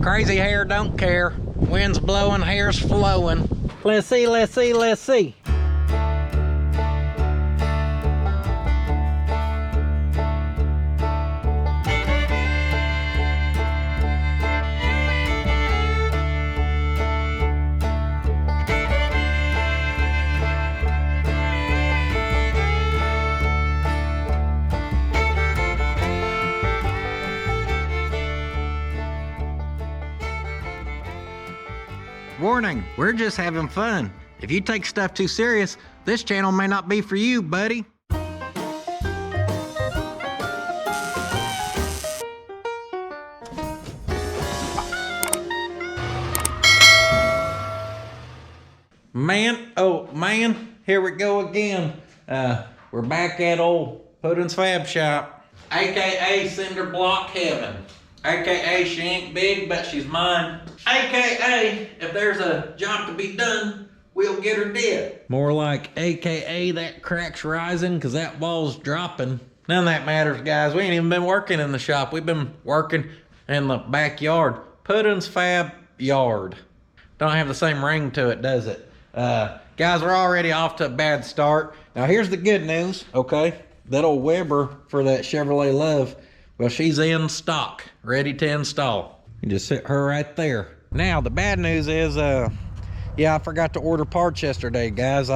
Crazy hair don't care. Wind's blowing, hair's flowing. Let's see, let's see, let's see. Warning, we're just having fun. If you take stuff too serious, this channel may not be for you, buddy. Man, oh man, here we go again. We're back at old puddins.fab.shop, aka Cinder Block Heaven. AKA she ain't big, but she's mine. AKA if there's a job to be done, we'll get her dead. More like AKA that crack's rising because that wall's dropping. None of that matters, guys. We ain't even been working in the shop. We've been working in the backyard. Puddins Fab Yard. Don't have the same ring to it, does it? Guys, we're already off to a bad start. Now here's the good news, okay? That old Weber for that Chevrolet LUV, well, she's in stock, ready to install. You just sit her right there. Now, the bad news is, yeah, I forgot to order parts yesterday, guys.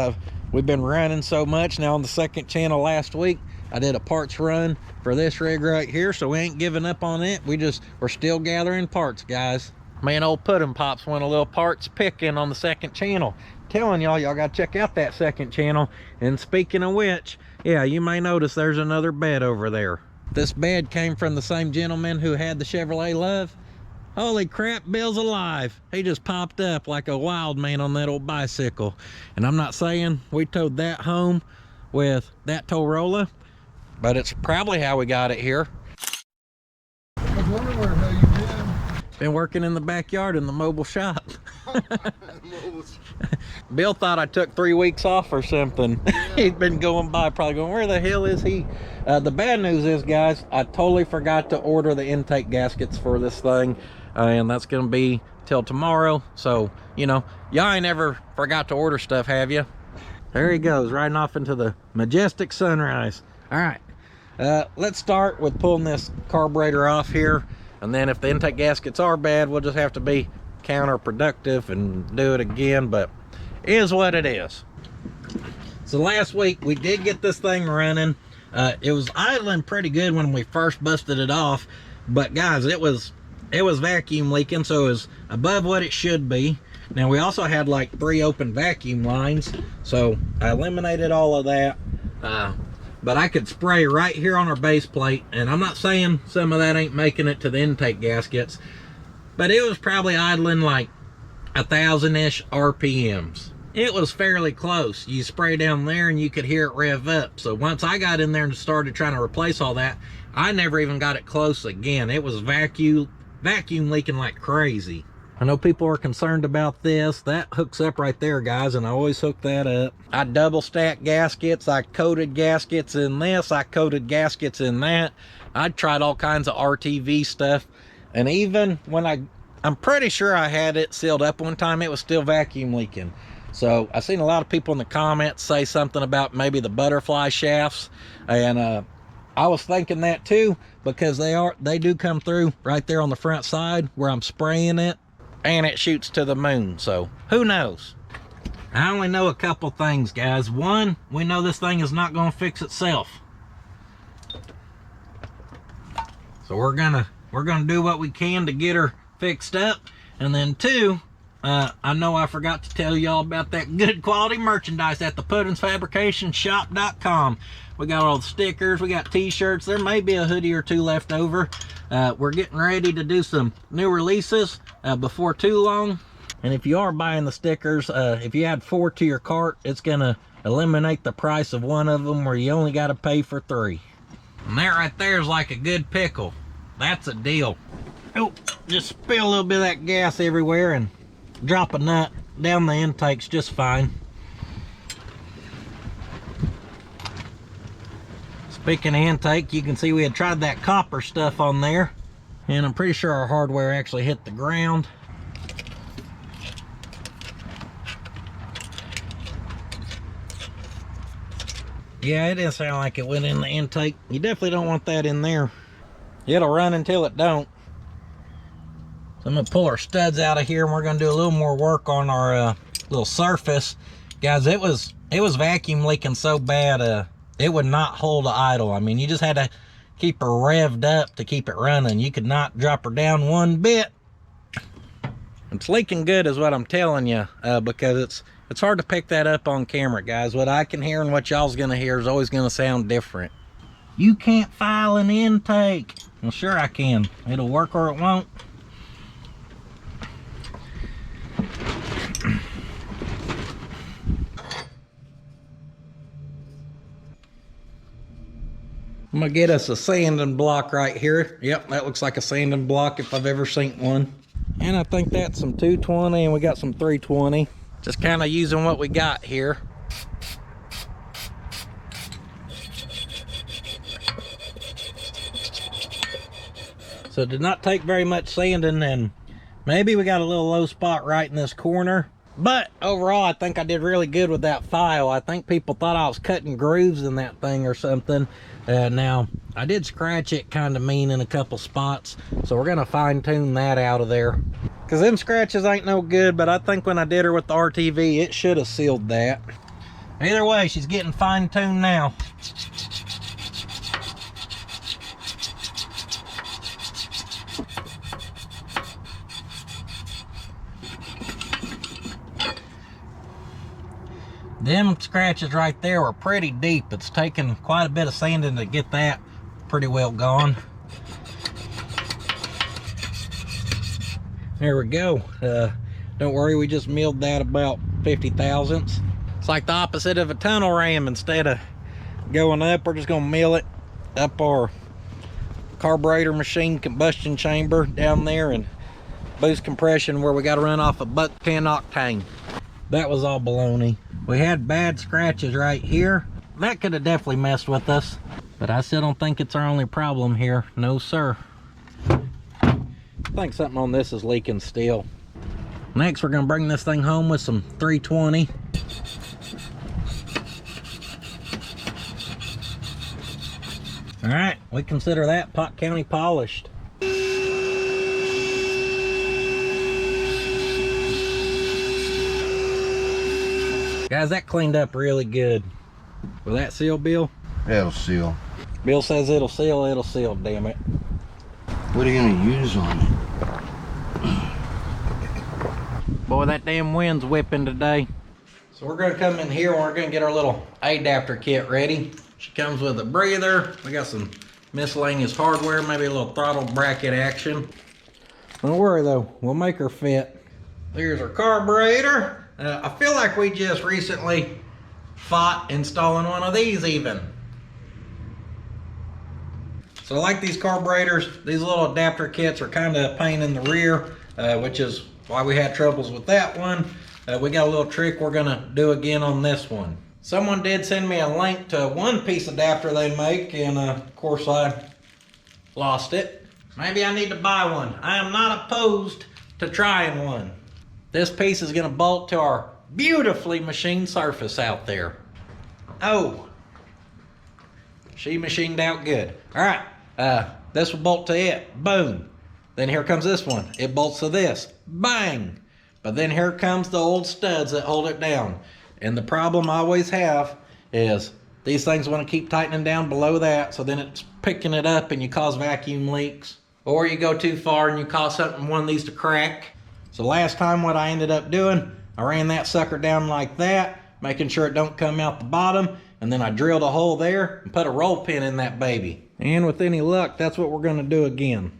We've been running so much. Now, on the second channel last week, I did a parts run for this rig right here, so we ain't giving up on it. We're still gathering parts, guys. Me and old Puddin' Pops went a little parts picking on the second channel. Telling y'all gotta check out that second channel. And speaking of which, yeah, you may notice there's another bed over there. This bed came from the same gentleman who had the Chevrolet LUV. Holy crap, Bill's alive. He just popped up like a wild man on that old bicycle. And I'm not saying we towed that home with that Torola, but it's probably how we got it here. I was wondering how you Been working in the backyard in the mobile shop. Bill thought I took 3 weeks off or something. Yeah. He'd been going by probably going, where the hell is he? The bad news is, guys, I totally forgot to order the intake gaskets for this thing, and that's gonna be till tomorrow. So, you know, y'all ain't ever forgot to order stuff, have you? There he goes, riding off into the majestic sunrise. All right, let's start with pulling this carburetor off here, and then if the intake gaskets are bad, we'll just have to be counterproductive and do it again, but it is what it is. So last week we did get this thing running. It was idling pretty good when we first busted it off, but guys, it was vacuum leaking, so it was above what it should be. Now we also had like 3 open vacuum lines, so I eliminated all of that. But I could spray right here on our base plate, and I'm not saying some of that ain't making it to the intake gaskets, but it was probably idling like 1,000-ish RPMs. It was fairly close. You spray down there and you could hear it rev up. So once I got in there and started trying to replace all that, I never even got it close again. It was vacuum leaking like crazy. I know people are concerned about this. That hooks up right there, guys, and I always hook that up. I double stacked gaskets. I coated gaskets in this. I coated gaskets in that. I tried all kinds of RTV stuff. And even when I'm pretty sure I had it sealed up one time, it was still vacuum leaking. So I've seen a lot of people in the comments say something about maybe the butterfly shafts, and I was thinking that too, because they do come through right there on the front side where I'm spraying it, and it shoots to the moon. So who knows? I only know a couple things, guys. One, we know this thing is not going to fix itself, so we're gonna do what we can to get her fixed up. And then two, I know I forgot to tell y'all about that good quality merchandise at the puddins.fab.shop.com. We got all the stickers, we got t-shirts, there may be a hoodie or 2 left over. We're getting ready to do some new releases before too long. And if you are buying the stickers, if you add 4 to your cart, it's gonna eliminate the price of one of them where you only got to pay for 3. And that right there is like a good pickle. That's a deal. Oh, just spill a little bit of that gas everywhere and drop a nut down the intakes just fine. Speaking of intake, you can see we had tried that copper stuff on there. And I'm pretty sure our hardware actually hit the ground. Yeah, it didn't sound like it went in the intake. You definitely don't want that in there. It'll run until it don't. So I'm gonna pull our studs out of here, and we're gonna do a little more work on our little surface. Guys, it was vacuum leaking so bad, it would not hold the idle. I mean, you just had to keep her revved up to keep it running. You could not drop her down one bit. It's leaking good is what I'm telling you, because it's hard to pick that up on camera, guys. What I can hear and what y'all's gonna hear is always gonna sound different. You can't file an intake. Well, sure I can. It'll work or it won't. I'm gonna get us a sanding block right here. Yep, that looks like a sanding block if I've ever seen one. And I think that's some 220, and we got some 320. Just kind of using what we got here. So it did not take very much sanding, and maybe we got a little low spot right in this corner. But overall, I think I did really good with that file. I think people thought I was cutting grooves in that thing or something. Now, I did scratch it kind of mean in a couple spots, so we're gonna fine tune that out of there. Cause them scratches ain't no good, but I think when I did her with the RTV, it should have sealed that. Either way, she's getting fine tuned now. Them scratches right there were pretty deep. It's taken quite a bit of sanding to get that pretty well gone. There we go. Don't worry, we just milled that about 50 thousandths. It's like the opposite of a tunnel ram. Instead of going up, we're just gonna mill it up our carburetor machine combustion chamber down there and boost compression where we got to run off a buck 10 octane. That was all baloney. We had bad scratches right here. That could have definitely messed with us, but I still don't think it's our only problem here. No, sir. I think something on this is leaking still. Next, we're gonna bring this thing home with some 320. All right, we consider that Pot County polished. Guys, that cleaned up really good. Will that seal, Bill? It'll seal. Bill says it'll seal, damn it. What are you gonna use on it? Boy, that damn wind's whipping today. So we're gonna come in here and we're gonna get our little adapter kit ready. She comes with a breather. We got some miscellaneous hardware, maybe a little throttle bracket action. Don't worry though, we'll make her fit. There's our carburetor. I feel like we just recently fought installing one of these even. So I like these carburetors. These little adapter kits are kind of a pain in the rear, which is why we had troubles with that one. We got a little trick we're gonna do again on this one. Someone did send me a link to one piece adapter they make, and of course I lost it. Maybe I need to buy one. I am not opposed to trying one. This piece is gonna bolt to our beautifully machined surface out there. Oh, she machined out good. All right, this will bolt to it, boom. Then here comes this one, it bolts to this, bang. But then here comes the old studs that hold it down. And the problem I always have is these things want to keep tightening down below that, so then it's picking it up and you cause vacuum leaks. Or you go too far and you cause one of these to crack. So last time what I ended up doing, I ran that sucker down like that, making sure it don't come out the bottom, and then I drilled a hole there and put a roll pin in that baby. And with any luck, that's what we're gonna do again.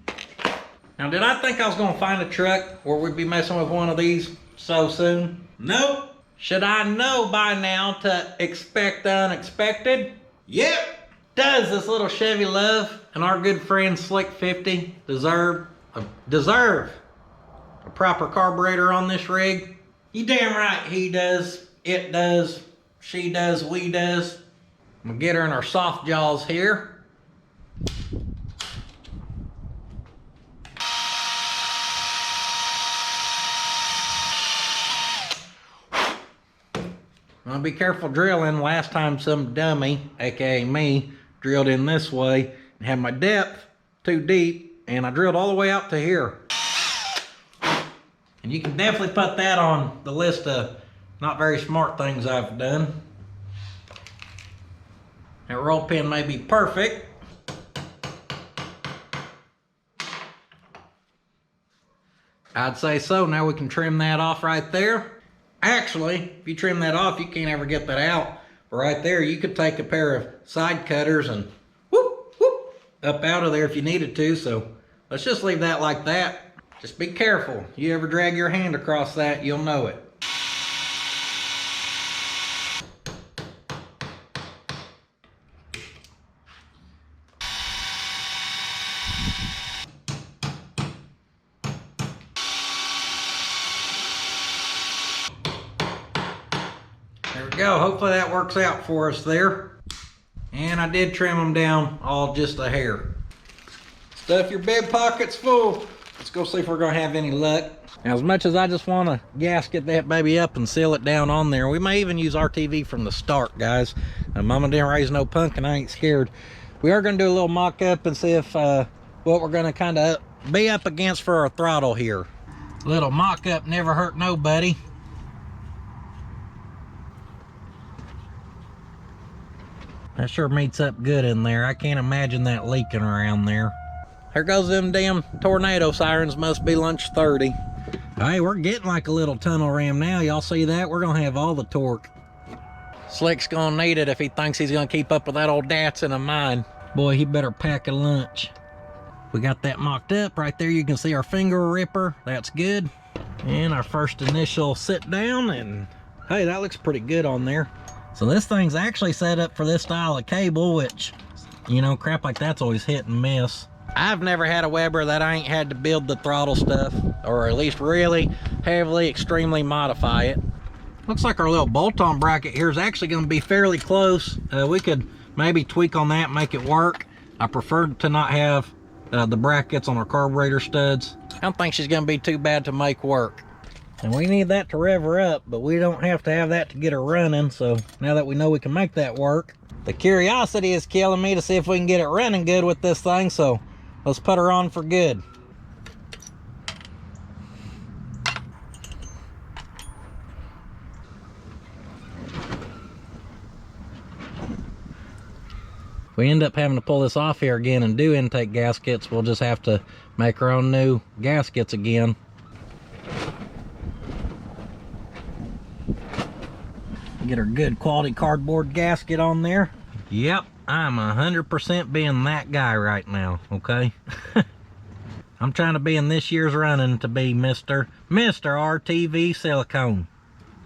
Now, did I think I was gonna find a truck where we'd be messing with one of these so soon? Nope. Should I know by now to expect the unexpected? Yep. Does this little Chevy LUV and our good friend Slick 50 deserve a proper carburetor on this rig? You damn right he does, it does, she does, we does. I'm gonna get her in our soft jaws here. I'll be careful drilling. Last time some dummy, aka me, drilled in this way and had my depth too deep, and I drilled all the way out to here. And you can definitely put that on the list of not very smart things I've done. That roll pin may be perfect. I'd say so. Now we can trim that off right there. Actually, if you trim that off, you can't ever get that out. But right there, you could take a pair of side cutters and whoop, whoop, up out of there if you needed to. So let's just leave that like that. Just be careful. You ever drag your hand across that, you'll know it. There we go. Hopefully that works out for us there. And I did trim them down all just a hair. Stuff your bib pockets full. Let's go see if we're gonna have any luck. Now, as much as I just want to gasket that baby up and seal it down on there, we may even use RTV from the start, guys. Mama didn't raise no punk and I ain't scared. We are gonna do a little mock-up and see if what we're gonna kind of be up against for our throttle here. A little mock-up never hurt nobody. That sure meets up good in there. I can't imagine that leaking around there. There goes them damn tornado sirens. Must be lunch 30. Hey, we're getting like a little tunnel ram now. Y'all see that? We're gonna have all the torque. Slick's gonna need it if he thinks he's gonna keep up with that old Datsun of mine. Boy, he better pack a lunch. We got that mocked up. Right there you can see our finger ripper. That's good. And our first initial sit down, and hey, that looks pretty good on there. So this thing's actually set up for this style of cable, which, you know, crap like that's always hit and miss. I've never had a Weber that I ain't had to build the throttle stuff, or at least really heavily, extremely modify it. Looks like our little bolt-on bracket here is actually going to be fairly close. We could maybe tweak on that, make it work. I prefer to not have the brackets on our carburetor studs. I don't think she's going to be too bad to make work. And we need that to rev her up, but we don't have to have that to get her running. So now that we know we can make that work, the curiosity is killing me to see if we can get it running good with this thing. So let's put her on for good. If we end up having to pull this off here again and do intake gaskets, we'll just have to make our own new gaskets again. Get our good quality cardboard gasket on there. Yep, I'm 100% being that guy right now, okay? I'm trying to be in this year's running to be Mr. RTV Silicone.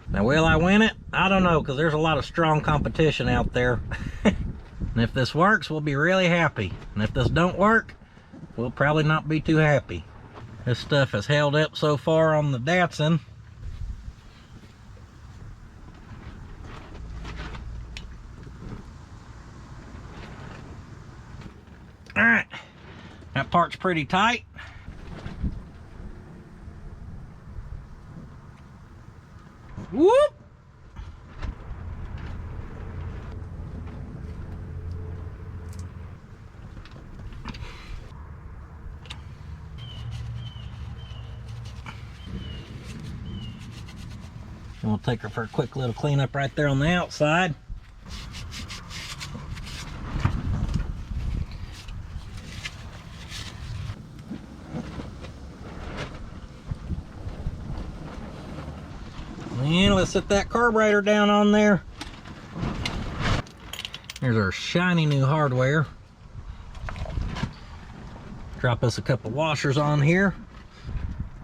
Now, will I win it? I don't know, because there's a lot of strong competition out there. And if this works, we'll be really happy. And if this don't work, we'll probably not be too happy. This stuff has held up so far on the Datsun. All right, that part's pretty tight. Whoop! And we'll take her for a quick little cleanup right there on the outside. And let's set that carburetor down on there. Here's our shiny new hardware. Drop us a couple washers on here.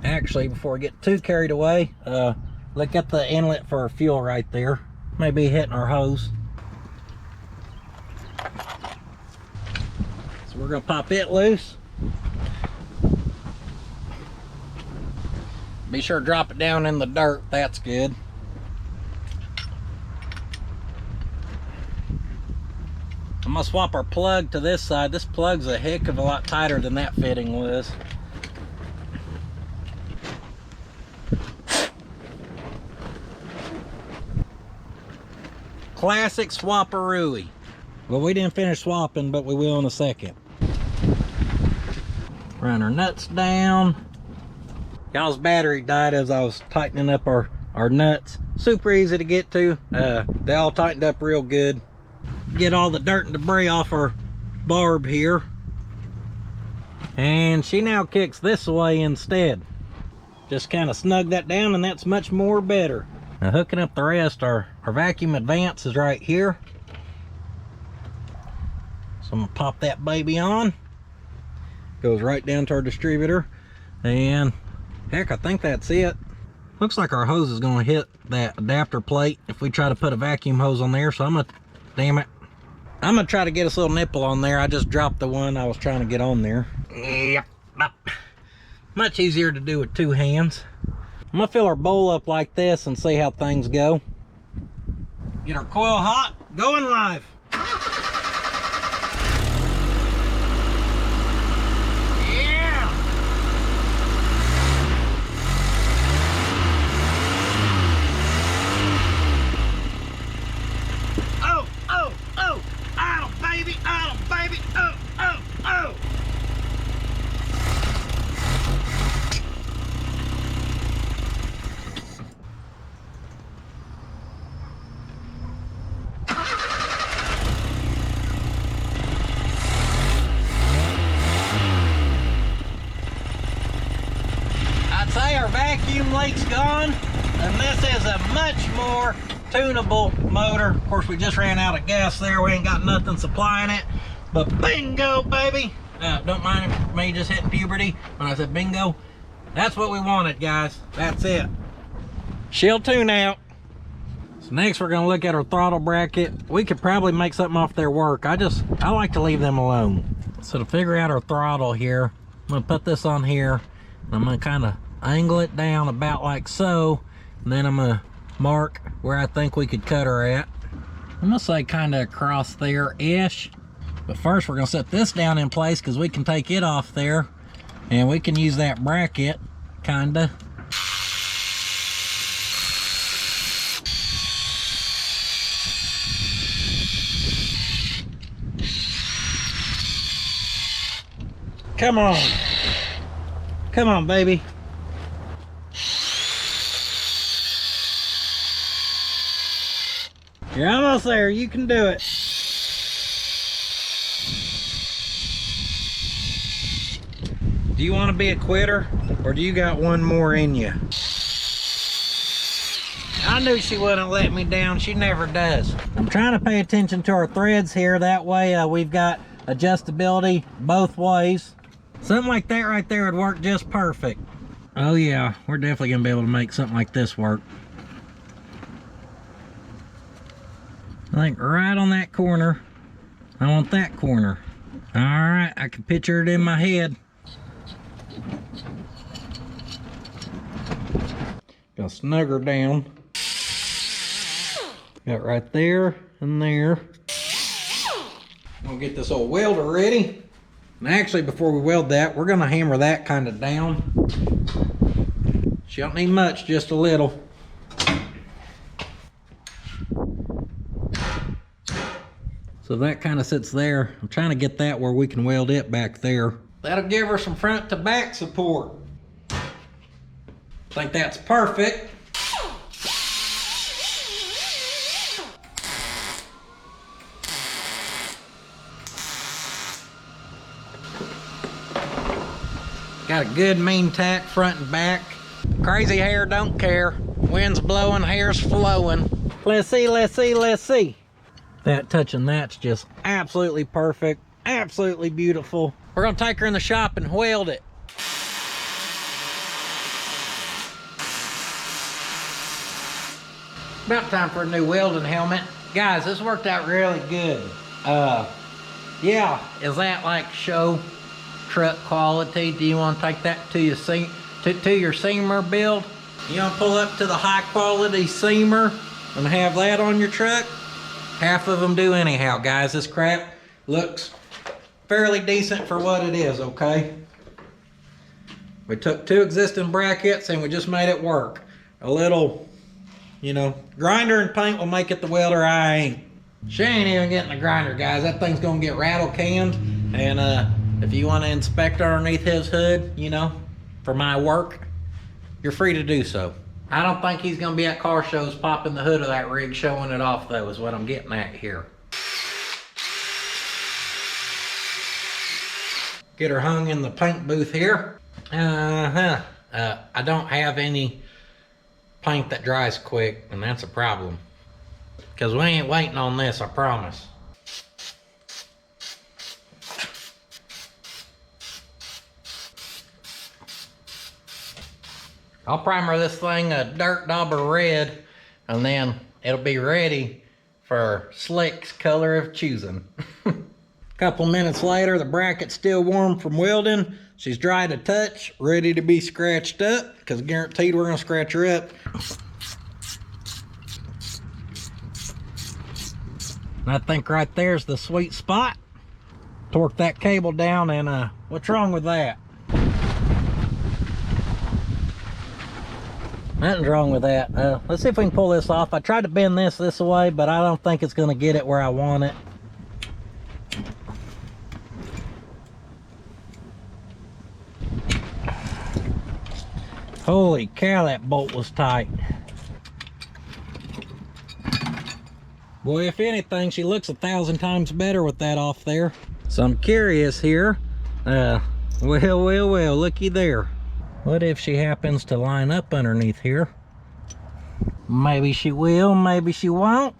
Actually, before I get too carried away, look at the inlet for our fuel right there. Maybe hitting our hose. So we're gonna pop it loose. Be sure to drop it down in the dirt, that's good. I'm gonna swap our plug to this side. This plug's a heck of a lot tighter than that fitting was. Classic swapperooey. Well, we didn't finish swapping, but we will in a second. Run our nuts down. Y'all's battery died as I was tightening up our nuts. Super easy to get to. They all tightened up real good. Get all the dirt and debris off our barb here. And she now kicks this way instead. Just kind of snug that down, and that's much more better. Now hooking up the rest, our vacuum advance is right here. So I'm gonna pop that baby on. Goes right down to our distributor. And heck, I think that's it. Looks like our hose is gonna hit that adapter plate if we try to put a vacuum hose on there. So I'm gonna try to get us a little nipple on there. I just dropped the one I was trying to get on there. Yep. Much easier to do with two hands. I'm gonna fill our bowl up like this and see how things go. Get our coil hot, going live. Yeah! Oh, oh, oh! Idle, baby, idle, baby, oh, oh, oh! Vacuum leak's gone, and this is a much more tunable motor. Of course, we just ran out of gas there. We ain't got nothing supplying it, but bingo, baby. Don't mind me just hitting puberty when I said bingo. That's what we wanted, guys. That's it. She'll tune out. So next we're gonna look at our throttle bracket. We could probably make something off their work. I like to leave them alone. So to figure out our throttle here, I'm gonna put this on here, and I'm gonna kind of angle it down about like so, and then I'm gonna mark where I think we could cut her at. I'm gonna say kind of across there-ish. But first we're gonna set this down in place because we can take it off there and we can use that bracket kinda. Come on. Come on, baby. You're almost there. You can do it. Do you want to be a quitter, or do you got one more in you? I knew she wouldn't let me down. She never does. I'm trying to pay attention to our threads here. That way we've got adjustability both ways. Something like that right there would work just perfect. Oh yeah, we're definitely gonna be able to make something like this work. I think right on that corner. I want that corner. All right, I can picture it in my head. Gonna snug her down. Got right there and there. We'll get this old welder ready. And actually, before we weld that, we're gonna hammer that kind of down. She don't need much, just a little. So that kind of sits there. I'm trying to get that where we can weld it back there. That'll give her some front to back support. I think that's perfect. Got a good mean tack front and back. Crazy hair don't care. Wind's blowing, hair's flowing. Let's see, let's see, let's see. That touching that's just absolutely perfect, absolutely beautiful. We're gonna take her in the shop and weld it. About time for a new welding helmet. Guys, this worked out really good. Yeah, is that like show truck quality? Do you want to take that to your seamer build? You want to pull up to the high quality seamer and have that on your truck? Half of them do anyhow, guys. This crap looks fairly decent for what it is, okay? We took two existing brackets and we just made it work. A little You know, grinder and paint will make it the welder I ain't. She ain't even getting a grinder, guys. That thing's gonna get rattle canned. And if you want to inspect underneath his hood, you know, for my work, you're free to do so. I don't think he's gonna be at car shows popping the hood of that rig, showing it off though, is what I'm getting at here. Get her hung in the paint booth here. I don't have any paint that dries quick, and that's a problem. Because we ain't waiting on this, I promise. I'll primer this thing a dirt dauber red, and then it'll be ready for Slick's color of choosing. Couple minutes later, the bracket's still warm from welding. She's dry to touch, ready to be scratched up, because guaranteed we're gonna scratch her up. And I think right there's the sweet spot. Torque that cable down, and what's wrong with that? Nothing's wrong with that. Let's see if we can pull this off. I tried to bend this way, but I don't think it's gonna get it where I want it. Holy cow, that bolt was tight. Boy, if anything, she looks 1,000 times better with that off there. So I'm curious here. Well, looky there. What if she happens to line up underneath here? Maybe she will, maybe she won't.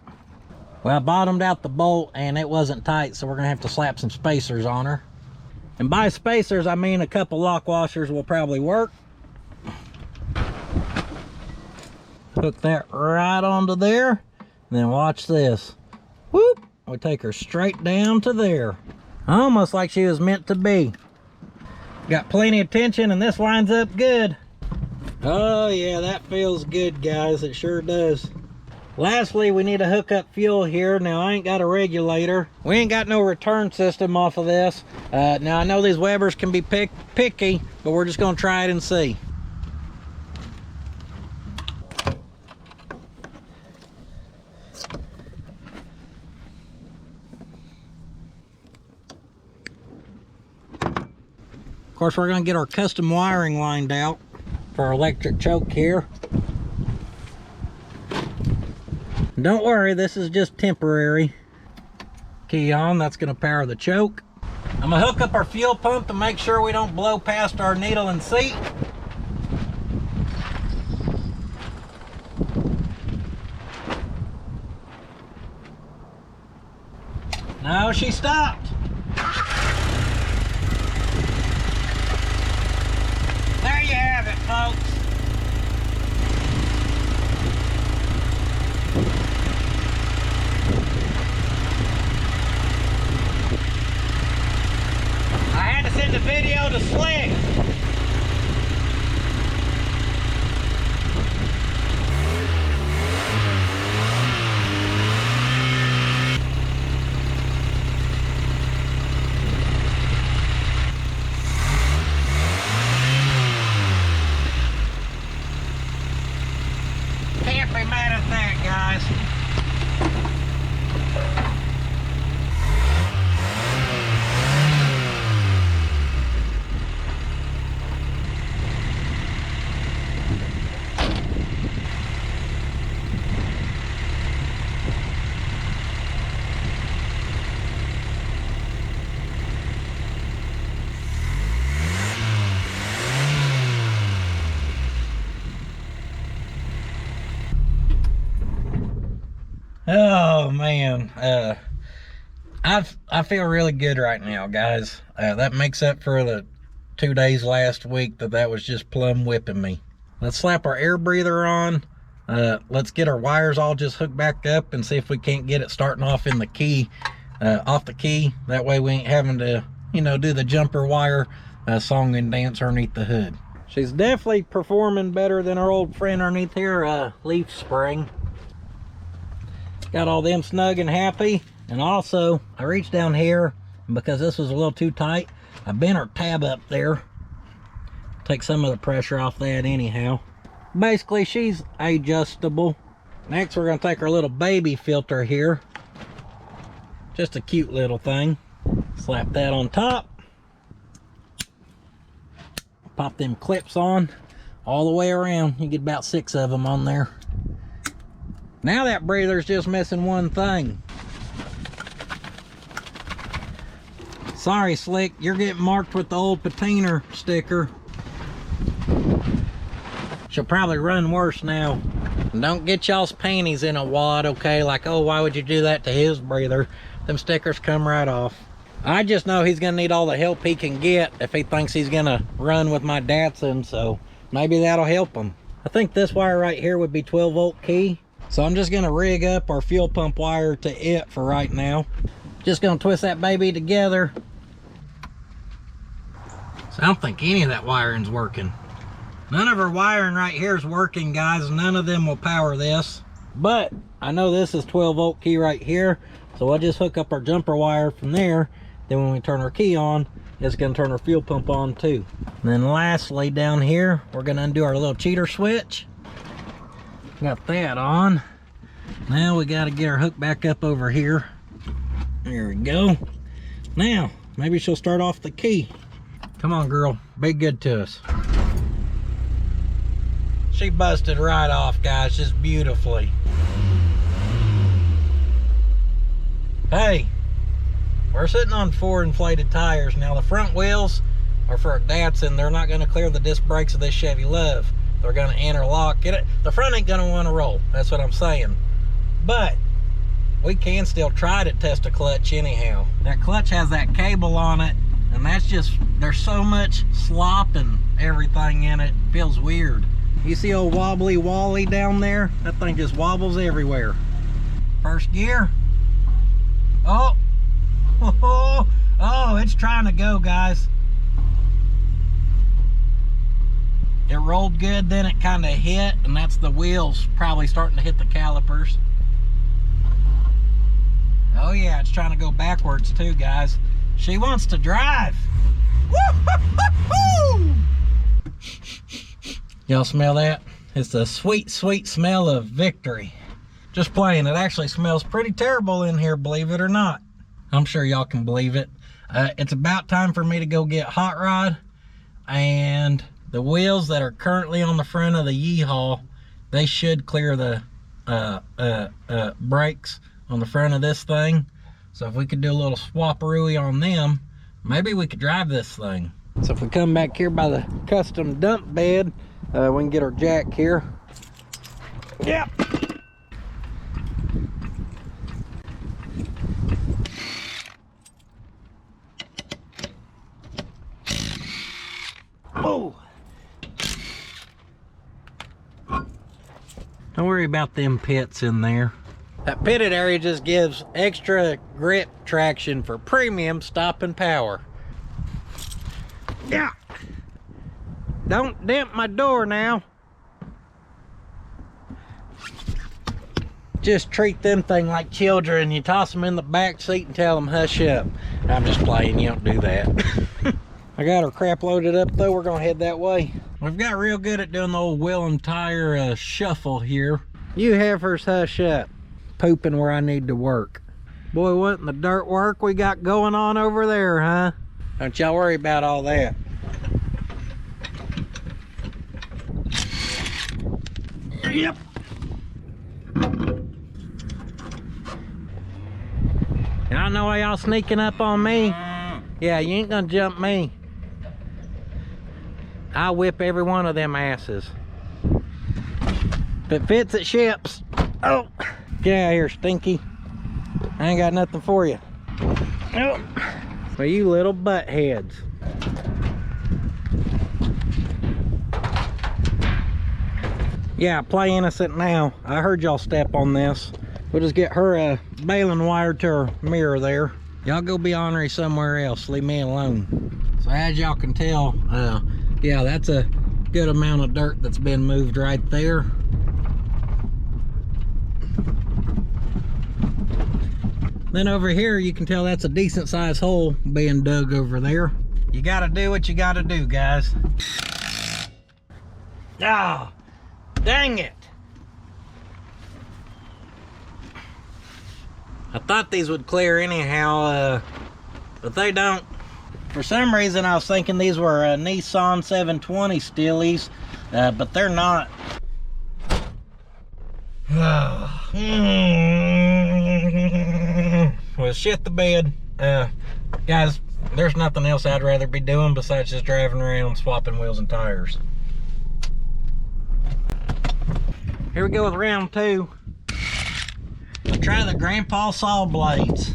Well, I bottomed out the bolt and it wasn't tight, so we're gonna have to slap some spacers on her. And by spacers, I mean a couple lock washers will probably work. Hook that right onto there, and then watch this. Whoop! We take her straight down to there. Almost like she was meant to be. Got plenty of tension, and this lines up good. Oh yeah, that feels good, guys. It sure does. Lastly, we need to hook up fuel here. Now, I ain't got a regulator. We ain't got no return system off of this. Now, I know these Webers can be picky, but we're just gonna try it and see. Of course, we're gonna get our custom wiring lined out for our electric choke here. Don't worry, this is just temporary. Key on, that's gonna power the choke. I'm gonna hook up our fuel pump to make sure we don't blow past our needle and seat. No, she stopped. There you have it, folks. I had to send the video to Slick. Can't be mad at that, guys. Oh man, I feel really good right now, guys. That makes up for the 2 days last week that was just plumb whipping me. Let's slap our air breather on. Let's get our wires all just hooked back up and see if we can't get it starting off in the key, off the key. That way we ain't having to, you know, do the jumper wire song and dance underneath the hood. She's definitely performing better than our old friend underneath here, leaf spring. Got all them snug and happy. And also, I reached down here, and because this was a little too tight, I bent her tab up there. Take some of the pressure off that anyhow. Basically, she's adjustable. Next, we're gonna take our little baby filter here. Just a cute little thing. Slap that on top. Pop them clips on all the way around. You get about 6 of them on there. Now that breather's just missing one thing. Sorry, Slick, you're getting marked with the old patina sticker. She'll probably run worse now. And don't get y'all's panties in a wad, okay? Like, oh, why would you do that to his breather? Them stickers come right off. I just know he's gonna need all the help he can get if he thinks he's gonna run with my Datsun, so maybe that'll help him. I think this wire right here would be 12-volt key. So I'm just gonna rig up our fuel pump wire to it for right now. Just gonna twist that baby together. So I don't think any of that wiring's working. None of our wiring right here is working, guys. None of them will power this. But I know this is 12-volt key right here. So I'll just hook up our jumper wire from there. Then when we turn our key on, it's gonna turn our fuel pump on too. And then lastly, down here, we're gonna undo our little cheater switch. Got that on. Now we gotta get our hook back up over here. There we go. Now, maybe she'll start off the key. Come on, girl, be good to us. She busted right off, guys, just beautifully. Hey, we're sitting on 4 inflated tires. Now the front wheels are for a Datsun. They're not gonna clear the disc brakes of this Chevy LUV. They're gonna interlock. Get it? The front ain't gonna wanna roll. That's what I'm saying. But we can still try to test a clutch anyhow. That clutch has that cable on it, and that's just, there's so much slop and everything in it. It feels weird. You see old wobbly Wally down there? That thing just wobbles everywhere. First gear. Oh, oh, it's trying to go, guys. It rolled good, then it kind of hit, and that's the wheels probably starting to hit the calipers. Oh yeah, it's trying to go backwards too, guys. She wants to drive. Woo-hoo-hoo-hoo! Y'all smell that? It's the sweet, sweet smell of victory. Just playing, it actually smells pretty terrible in here, believe it or not. I'm sure y'all can believe it. It's about time for me to go get Hot Rod, and the wheels that are currently on the front of the Yeehaw, they should clear the brakes on the front of this thing. So if we could do a little swap-a-rooey on them, maybe we could drive this thing. So if we come back here by the custom dump bed, we can get our jack here. Yep. Oh. Don't worry about them pits in there. That pitted area just gives extra grip traction for premium stopping power. Yeah. Don't dent my door now. Just treat them thing like children. You toss them in the back seat and tell them hush up. I'm just playing, you don't do that. I got our crap loaded up though, we're gonna head that way. We've got real good at doing the old wheel and tire shuffle here. You heifers hush up. Pooping where I need to work. Boy, what in the dirt work we got going on over there, huh? Don't y'all worry about all that. Yep. Y'all know why y'all sneaking up on me? Yeah, you ain't gonna jump me. I'll whip every one of them asses. If it fits, it ships. Oh, get out of here, Stinky. I ain't got nothing for you. Oh, well, you little butt heads. Yeah, play innocent now. I heard y'all step on this. We'll just get her a baling wire to her mirror there. Y'all go be ornery somewhere else. Leave me alone. So as y'all can tell, yeah, that's a good amount of dirt that's been moved right there. Then over here, you can tell that's a decent sized hole being dug over there. You gotta do what you gotta do, guys. Ah, dang it. I thought these would clear anyhow, but they don't. For some reason, I was thinking these were Nissan 720 Steelies, but they're not. Well, shit the bed. Guys, there's nothing else I'd rather be doing besides just driving around, swapping wheels and tires. Here we go with round 2. I'll try the grandpa saw blades.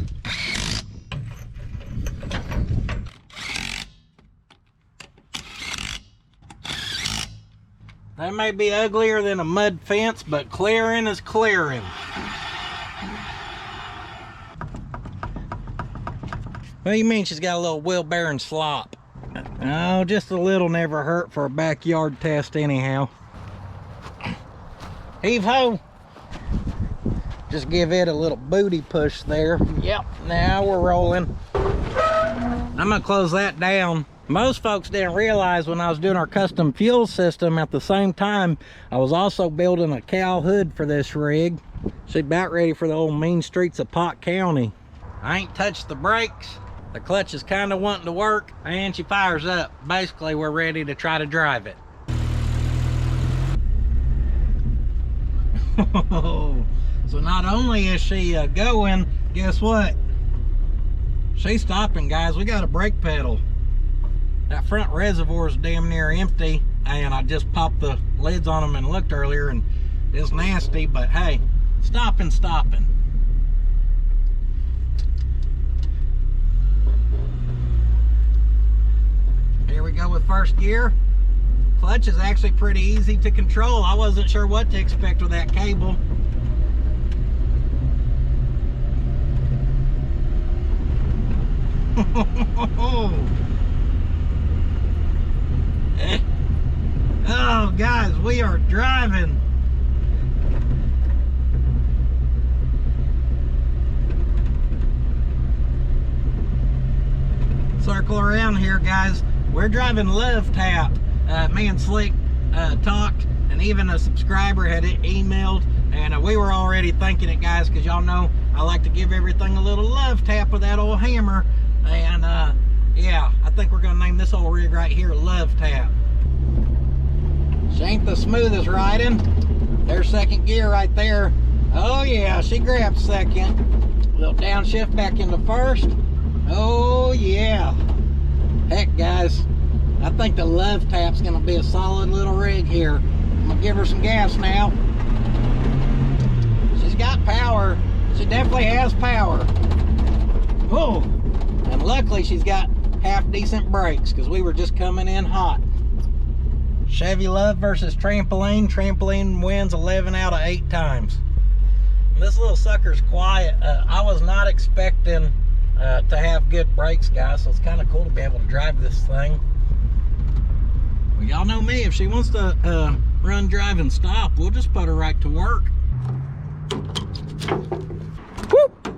They may be uglier than a mud fence, but clearing is clearing. What do you mean she's got a little wheel bearing slop? Oh, just a little never hurt for a backyard test anyhow. Heave ho! Just give it a little booty push there. Yep, now we're rolling. I'm gonna close that down. Most folks didn't realize when I was doing our custom fuel system, at the same time, I was also building a cow hood for this rig. She's about ready for the old mean streets of Pot County. I ain't touched the brakes. The clutch is kind of wanting to work, and she fires up. Basically, we're ready to try to drive it. So not only is she going, guess what? She's stopping, guys. We got a brake pedal. That front reservoir is damn near empty, and I just popped the lids on them and looked earlier, and it's nasty, but hey, stopping. Here we go with first gear. Clutch is actually pretty easy to control. I wasn't sure what to expect with that cable. Oh, guys, we are driving. Circle around here, guys. We're driving LUV tap. Me and Slick talked, and even a subscriber had emailed, and we were already thinking it, guys, because y'all know I like to give everything a little LUV tap with that old hammer. And yeah, I think we're gonna name this old rig right here LUV tap. She ain't the smoothest riding. There's second gear right there. Oh yeah, she grabbed second. Little downshift back into first. Oh yeah. Heck, guys, I think the LUV tap's gonna be a solid little rig here. I'm gonna give her some gas now. She's got power. She definitely has power. Oh, and luckily she's got half decent brakes, because we were just coming in hot. Chevy LUV versus Trampoline. Trampoline wins 11 out of 8 times. This little sucker's quiet. I was not expecting to have good brakes, guys, so it's kind of cool to be able to drive this thing. Well, y'all know me. If she wants to run, drive, and stop, we'll just put her right to work. Whoop!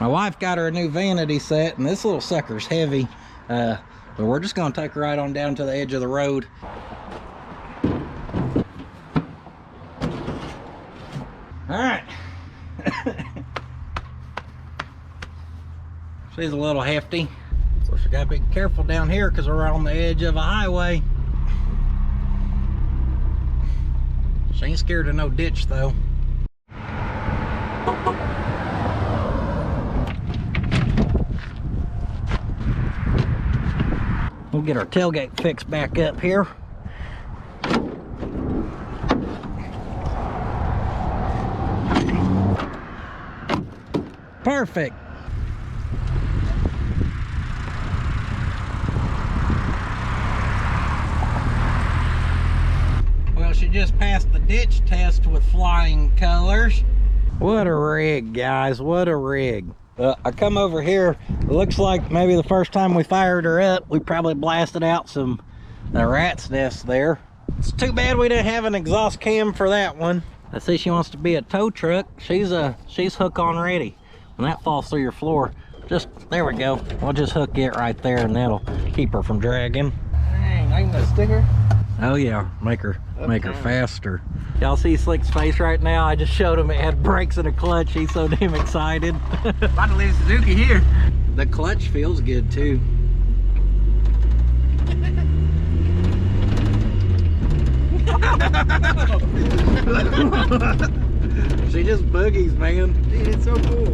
My wife got her a new vanity set, and this little sucker's heavy. But we're just gonna take her right on down to the edge of the road. All right. She's a little hefty. Of course, we gotta be careful down here because we're on the edge of a highway. She ain't scared of no ditch though. We'll get our tailgate fixed back up here. Perfect. Well, she just passed the ditch test with flying colors. What a rig, guys, what a rig. I come over here, it looks like maybe the first time we fired her up, we probably blasted out some rat's nests there. It's too bad we didn't have an exhaust cam for that one. I see she wants to be a tow truck. She's hook on ready. When that falls through your floor, there we go. We'll just hook it right there and that'll keep her from dragging. Dang, ain't that sticker? Oh yeah, make her faster. Y'all see Slick's face right now? I just showed him it had brakes and a clutch. He's so damn excited. About to leave Suzuki here. The clutch feels good too. She just boogies, man. Dude, it's so cool.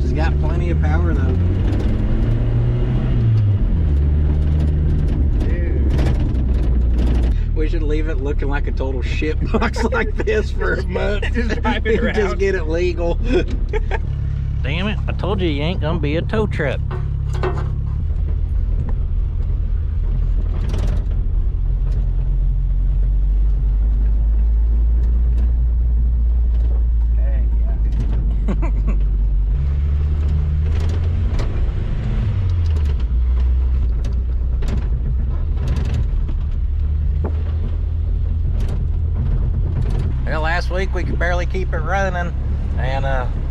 She's got plenty of power though. We should leave it looking like a total shit box like this for a month. Just drive it around. Just get it legal. Damn it, I told you ain't gonna be a tow truck. Well, last week we could barely keep it running, and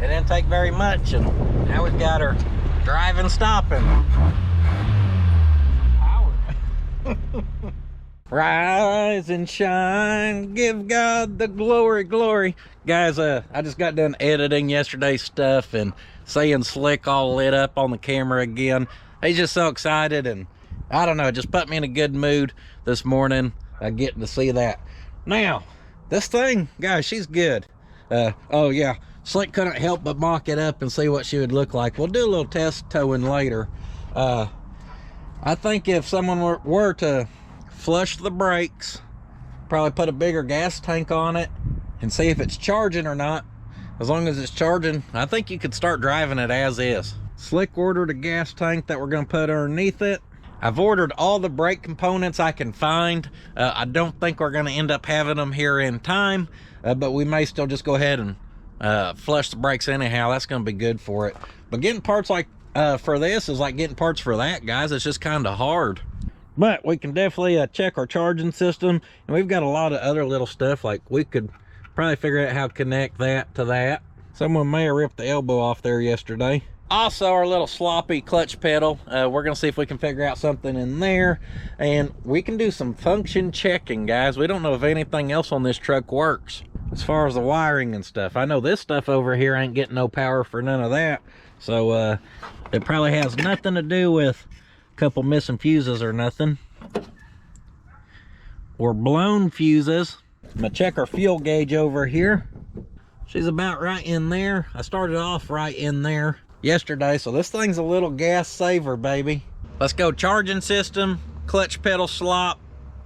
it didn't take very much, and now we've got her driving, stopping. Rise and shine, give God the glory, glory. Guys, I just got done editing yesterday's stuff and seeing Slick all lit up on the camera again. He's just so excited, and I don't know, it just put me in a good mood this morning, getting to see that. Now, this thing, guys, she's good. Oh yeah, Slick couldn't help but mock it up and see what she would look like. We'll do a little test towing later. I think if someone were to flush the brakes, probably put a bigger gas tank on it and see if it's charging or not. As long as it's charging, I think you could start driving it as is. Slick ordered a gas tank that we're gonna put underneath it. I've ordered all the brake components I can find. I don't think we're gonna end up having them here in time, but we may still just go ahead and flush the brakes anyhow. That's gonna be good for it. But getting parts like for this is like getting parts for that, guys. It's just kind of hard. But we can definitely check our charging system, and we've got a lot of other little stuff. Like we could probably figure out how to connect that to that. Someone may have ripped the elbow off there yesterday. Also, our little sloppy clutch pedal, we're gonna see if we can figure out something in there, and we can do some function checking, guys. We don't know if anything else on this truck works as far as the wiring and stuff. I know this stuff over here ain't getting no power for none of that, so it probably has nothing to do with a couple missing fuses or nothing, or blown fuses. I'm gonna check our fuel gauge over here. She's about right in there. I started off right in there yesterday, so this thing's a little gas saver, baby. Let's go charging system, clutch pedal slop,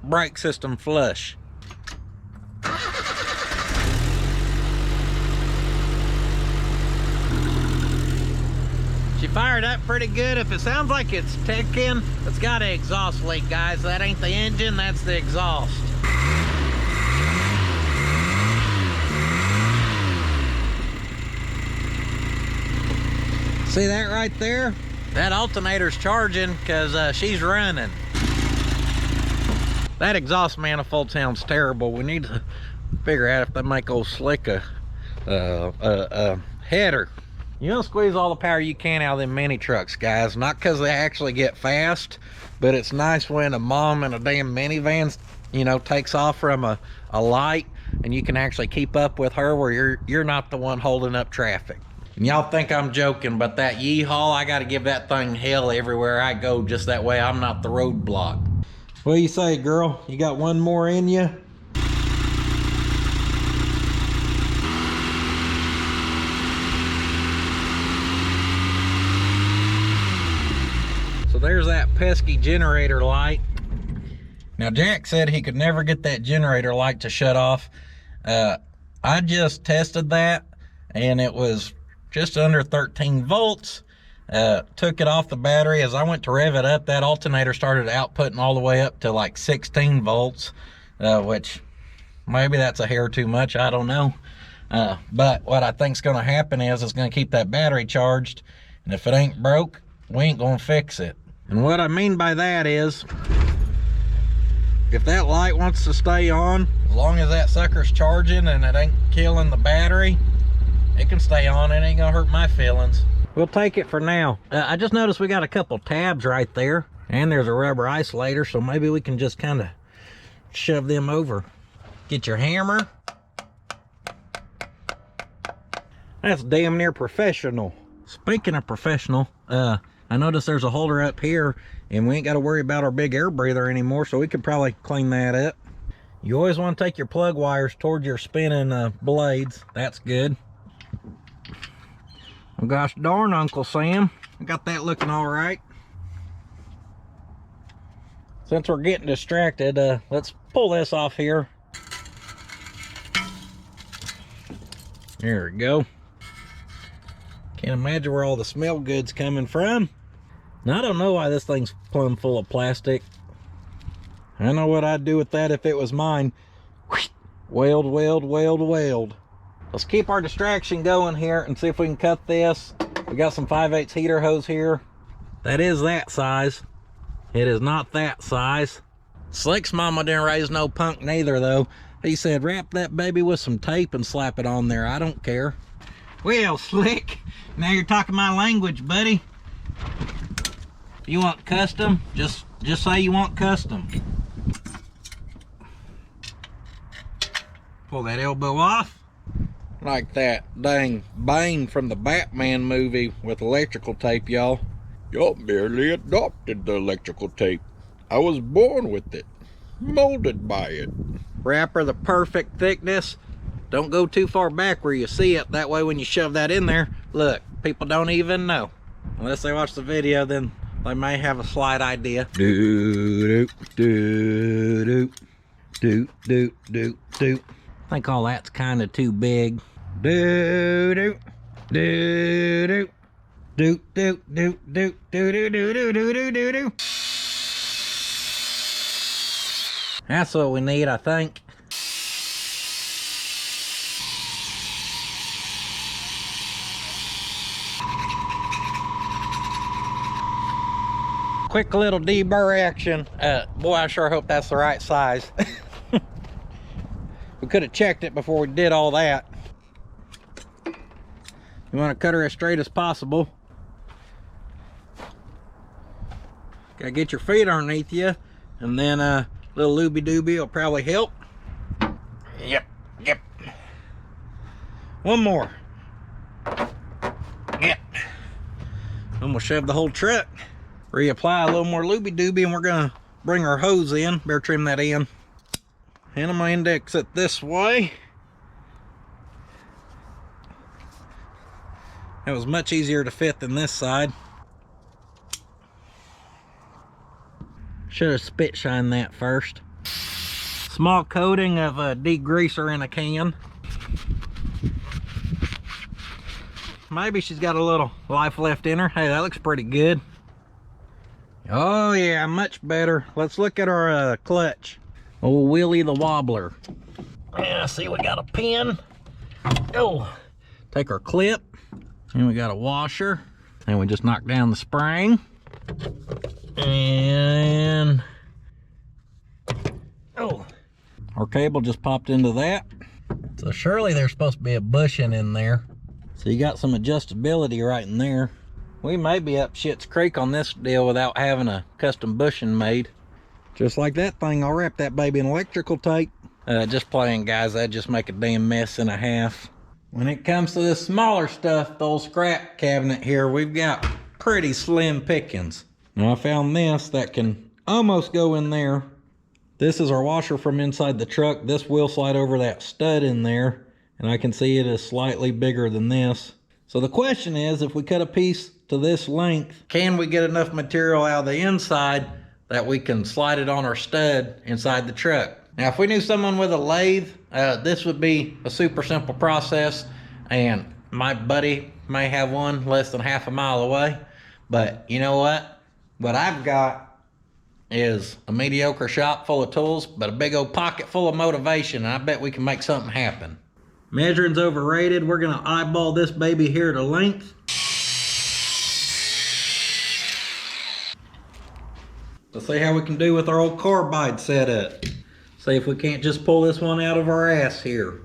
brake system flush. She fired up pretty good. If it sounds like it's ticking, it's got an exhaust leak, guys. That ain't the engine, that's the exhaust. See that right there? That alternator's charging because she's running. That exhaust manifold sounds terrible. We need to figure out if they make old Slick a header. You don't squeeze all the power you can out of them mini trucks, guys. Not because they actually get fast, but it's nice when a mom in a damn minivan, you know, takes off from a light, and you can actually keep up with her where you're not the one holding up traffic. And y'all think I'm joking, but that yeehaw, I gotta give that thing hell everywhere I go, just that way I'm not the roadblock. What do you say, girl? You got one more in you? So there's that pesky generator light. Now Jack said he could never get that generator light to shut off. I just tested that, and it was just under 13 volts. Took it off the battery. As I went to rev it up, that alternator started outputting all the way up to like 16 volts, which maybe that's a hair too much, I don't know. But what I think is going to happen is it's going to keep that battery charged, and if it ain't broke, we ain't going to fix it. And what I mean by that is, if that light wants to stay on, as long as that sucker's charging and it ain't killing the battery, it can stay on. It ain't gonna hurt my feelings. We'll take it for now. I just noticed we got a couple tabs right there, and there's a rubber isolator, so maybe we can just kind of shove them over. Get your hammer. That's damn near professional. Speaking of professional, I noticed there's a holder up here, and we ain't got to worry about our big air breather anymore, so we could probably clean that up. You always want to take your plug wires towards your spinning blades. That's good. Well, gosh darn, Uncle Sam, I got that looking all right. Since we're getting distracted, let's pull this off here. There we go. Can't imagine where all the smell good's coming from. Now, I don't know why this thing's plumb full of plastic. I know what I'd do with that if it was mine. Weld, weld, weld, weld. Let's keep our distraction going here and see if we can cut this. We got some 5/8 heater hose here. That is that size. It is not that size. Slick's mama didn't raise no punk neither, though. He said, wrap that baby with some tape and slap it on there. I don't care. Well, Slick, now you're talking my language, buddy. You want custom? Just say you want custom. Pull that elbow off. Like that dang Bane from the Batman movie with electrical tape, y'all. Y'all merely adopted the electrical tape. I was born with it, molded by it. Wrap her the perfect thickness. Don't go too far back where you see it. That way when you shove that in there, look, people don't even know. Unless they watch the video, then they may have a slight idea. Do, do, do, do, do, do, do. I think all that's kind of too big. Do, do, do, do. Do, do, do, do, do, do, do, do, do, do, do, do. That's what we need, I think. Quick little deburr action. Boy, I sure hope that's the right size. We could have checked it before we did all that. You want to cut her as straight as possible. Gotta get your feet underneath you, and then a little looby dooby will probably help. Yep, yep. One more. Yep. I'm gonna shove the whole truck. Reapply a little more looby dooby, and we're gonna bring our hose in. Better trim that in. And I'm gonna index it this way. It was much easier to fit than this side. Should have spit shined that first. Small coating of a degreaser in a can. Maybe she's got a little life left in her. Hey, that looks pretty good. Oh yeah, much better. Let's look at our clutch. Old Willie the Wobbler. Yeah, see, we got a pin. Oh, take our clip. And we got a washer. And we just knock down the spring. And oh, our cable just popped into that. So surely there's supposed to be a bushing in there. So you got some adjustability right in there. We may be up shit's creek on this deal without having a custom bushing made. Just like that thing, I'll wrap that baby in electrical tape. Just playing, guys, that'd just make a damn mess and a half. When it comes to this smaller stuff, the old scrap cabinet here, we've got pretty slim pickings. Now I found this that can almost go in there. This is our washer from inside the truck. This will slide over that stud in there, and I can see it is slightly bigger than this. So the question is, if we cut a piece to this length, can we get enough material out of the inside that we can slide it on our stud inside the truck? Now, if we knew someone with a lathe, this would be a super simple process, and my buddy may have one less than half a mile away. But you know what? What I've got is a mediocre shop full of tools, but a big old pocket full of motivation, and I bet we can make something happen. Measuring's overrated. We're gonna eyeball this baby here to length. Let's see how we can do with our old carbide setup. See if we can't just pull this one out of our ass here.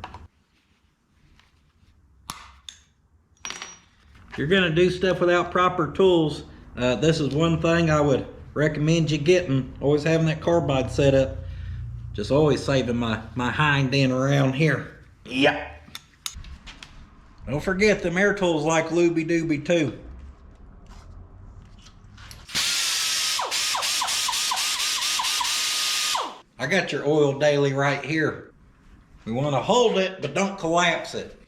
If you're gonna do stuff without proper tools, this is one thing I would recommend you getting. Always having that carbide set up. Just always saving my hind end around here. Yep. Don't forget them air tools like Looby Dooby too. I got your oil daily right here. We want to hold it, but don't collapse it.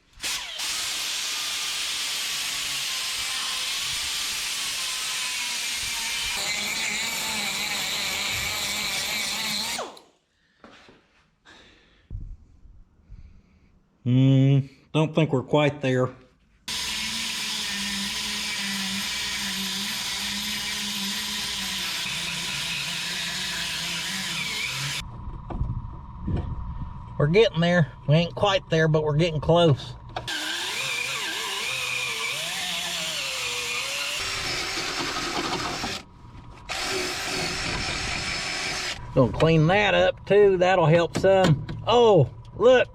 Don't think we're quite there. We're getting there. We ain't quite there, but we're getting close. Gonna clean that up too. That'll help some. Oh, look.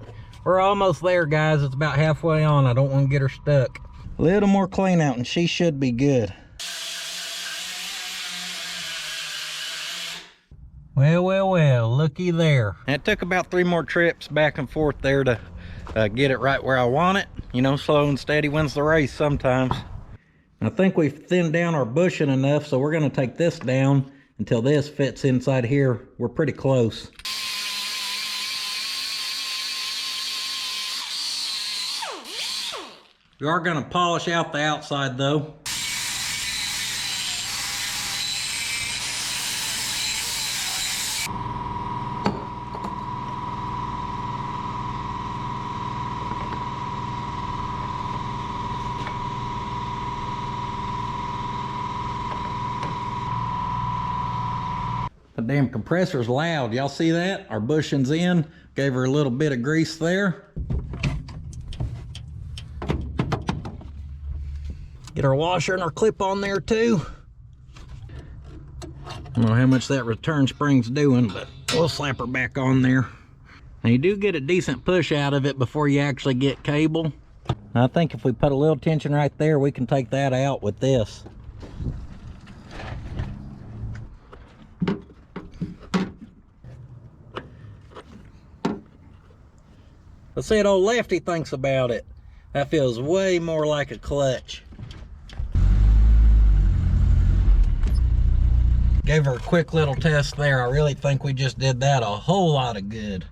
We're almost there, guys. It's about halfway on. I don't want to get her stuck. A little more clean out and she should be good. Well, looky there. It took about 3 more trips back and forth there to get it right where I want it. You know, slow and steady wins the race sometimes. I think we've thinned down our bushing enough, so we're going to take this down until this fits inside here. We're pretty close. We are going to polish out the outside though. The damn compressor's loud. Y'all see that? Our bushing's in. Gave her a little bit of grease there. Get our washer and our clip on there too. I don't know how much that return spring's doing, but we'll slap her back on there. Now you do get a decent push out of it before you actually get cable. I think if we put a little tension right there, we can take that out with this. Let's see what old Lefty thinks about it. That feels way more like a clutch. Gave her a quick little test there. I really think we just did that a whole lot of good.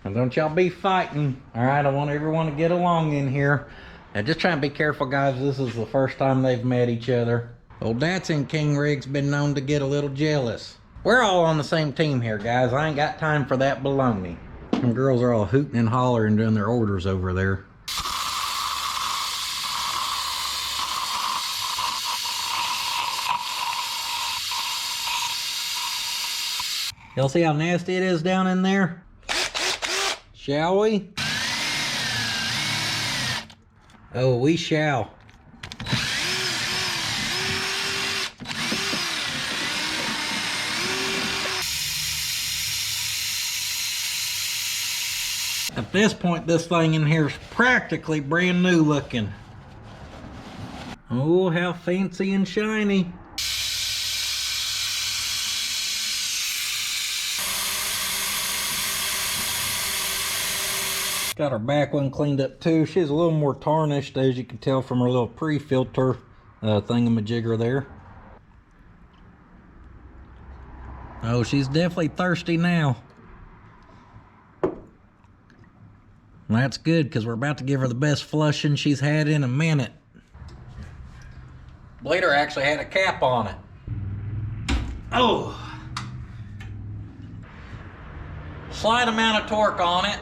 And don't y'all be fighting. All right, I want everyone to get along in here. Now just try and be careful, guys. This is the first time they've met each other. Old Datsun King Rig's been known to get a little jealous. We're all on the same team here, guys. I ain't got time for that baloney. Them girls are all hooting and hollering doing their orders over there. Y'all see how nasty it is down in there? Shall we? Oh, we shall. At this point, this thing in here is practically brand new looking. Oh, how fancy and shiny. Got her back one cleaned up too. She's a little more tarnished, as you can tell from her little pre-filter thingamajigger there. Oh, she's definitely thirsty now. Well, that's good, because we're about to give her the best flushing she's had in a minute. Bleeder actually had a cap on it. Oh! Slight amount of torque on it.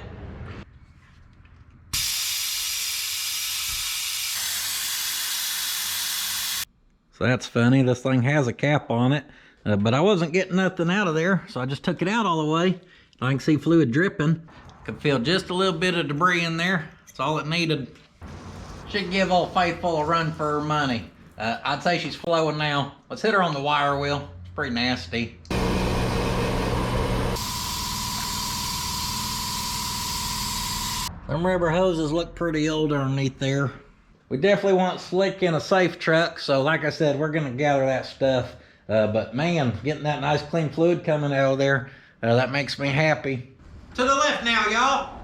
So that's funny, this thing has a cap on it, but I wasn't getting nothing out of there, so I just took it out all the way. I can see fluid dripping. Could feel just a little bit of debris in there. That's all it needed. Should give Old Faithful a run for her money. I'd say she's flowing now. Let's hit her on the wire wheel. It's pretty nasty. Them rubber hoses look pretty old underneath there. We definitely want slick in a safe truck, so like I said, we're gonna gather that stuff. But man, getting that nice clean fluid coming out of there, that makes me happy. To the left now, y'all.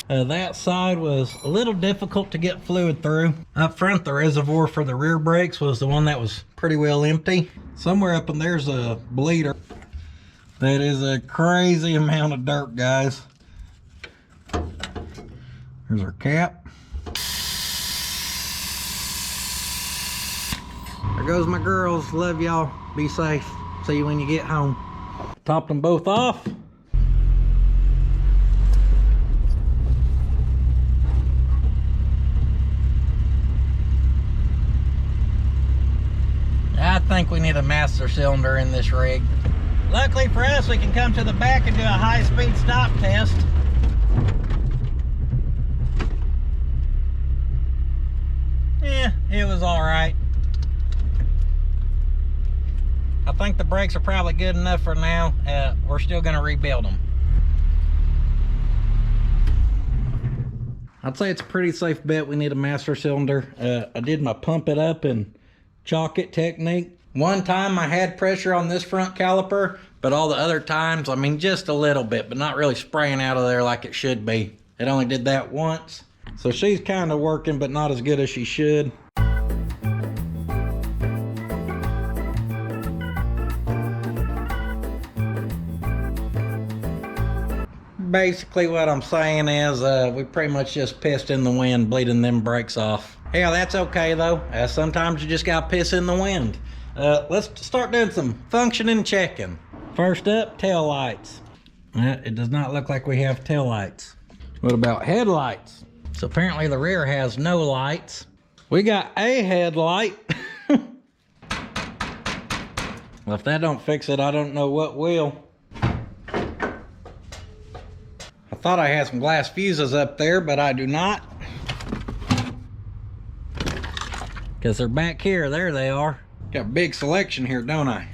That side was a little difficult to get fluid through. Up front, the reservoir for the rear brakes was the one that was pretty well empty. Somewhere up in there's a bleeder. That is a crazy amount of dirt, guys. Here's our cap. There goes my girls. Love y'all. Be safe. See you when you get home. Topped them both off. I think we need a master cylinder in this rig. Luckily for us, we can come to the back and do a high-speed stop test. Yeah, it was all right. I think the brakes are probably good enough for now. We're still gonna rebuild them. I'd say it's a pretty safe bet we need a master cylinder. I did my pump it up and chalk it technique. One time I had pressure on this front caliper, but all the other times, I mean, just a little bit, but not really spraying out of there like it should be. It only did that once. So she's kind of working, but not as good as she should. Basically what I'm saying is we pretty much just pissed in the wind, bleeding them brakes off. Yeah, that's okay though. Sometimes you just gotta piss in the wind. Let's start doing some functioning checking. First up, tail lights. It does not look like we have tail lights. What about headlights? So apparently the rear has no lights. We got a headlight. Well, if that don't fix it, I don't know what will. I thought I had some glass fuses up there, but I do not. Because they're back here. There they are. Got a big selection here, don't I?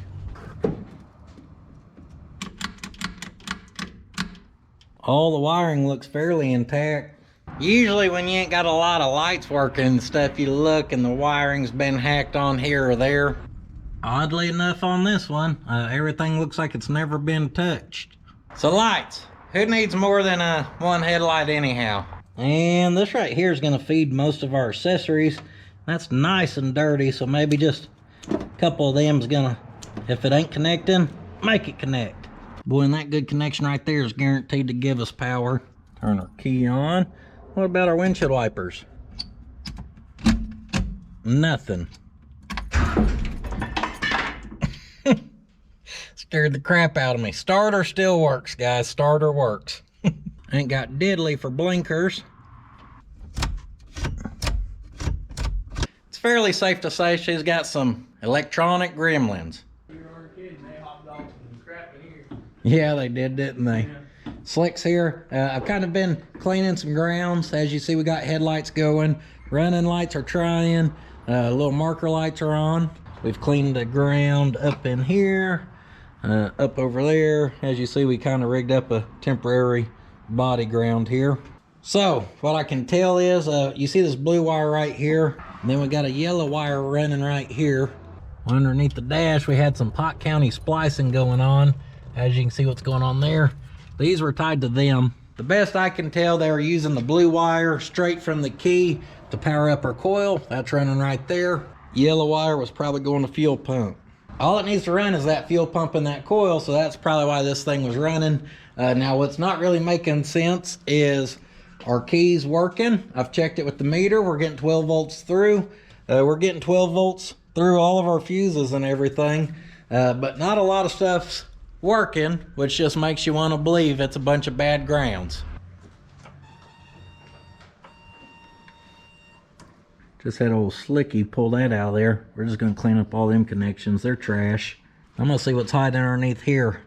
All the wiring looks fairly intact. Usually when you ain't got a lot of lights working and stuff, you look and the wiring's been hacked on here or there. Oddly enough on this one, everything looks like it's never been touched. So lights, who needs more than one headlight anyhow? And this right here is gonna feed most of our accessories. That's nice and dirty, so maybe just a couple of them's gonna, if it ain't connecting, make it connect. Boy, and that good connection right there is guaranteed to give us power. Turn our key on. What about our windshield wipers? Nothing. Scared the crap out of me. Starter still works, guys. Starter works. Ain't got diddly for blinkers. It's fairly safe to say she's got some electronic gremlins. Yeah, they did, didn't they? Yeah. Slick's here. I've kind of been cleaning some grounds. As you see, we got headlights going. Running lights are trying. Little marker lights are on. We've cleaned the ground up in here, up over there. As you see, we kind of rigged up a temporary body ground here. So what I can tell is, you see this blue wire right here, and then we got a yellow wire running right here. Underneath the dash, we had some Pot County splicing going on. As you can see what's going on there. These were tied to them. The best I can tell, they were using the blue wire straight from the key to power up our coil. That's running right there. Yellow wire was probably going to fuel pump. All it needs to run is that fuel pump and that coil, so that's probably why this thing was running. Now what's not really making sense is our key's working. I've checked it with the meter. We're getting 12 volts through. We're getting 12 volts through all of our fuses and everything, but not a lot of stuff's working, which just makes you want to believe it's a bunch of bad grounds. Just had old Slicky pull that out of there. We're just going to clean up all them connections. They're trash. I'm going to see what's hiding underneath here.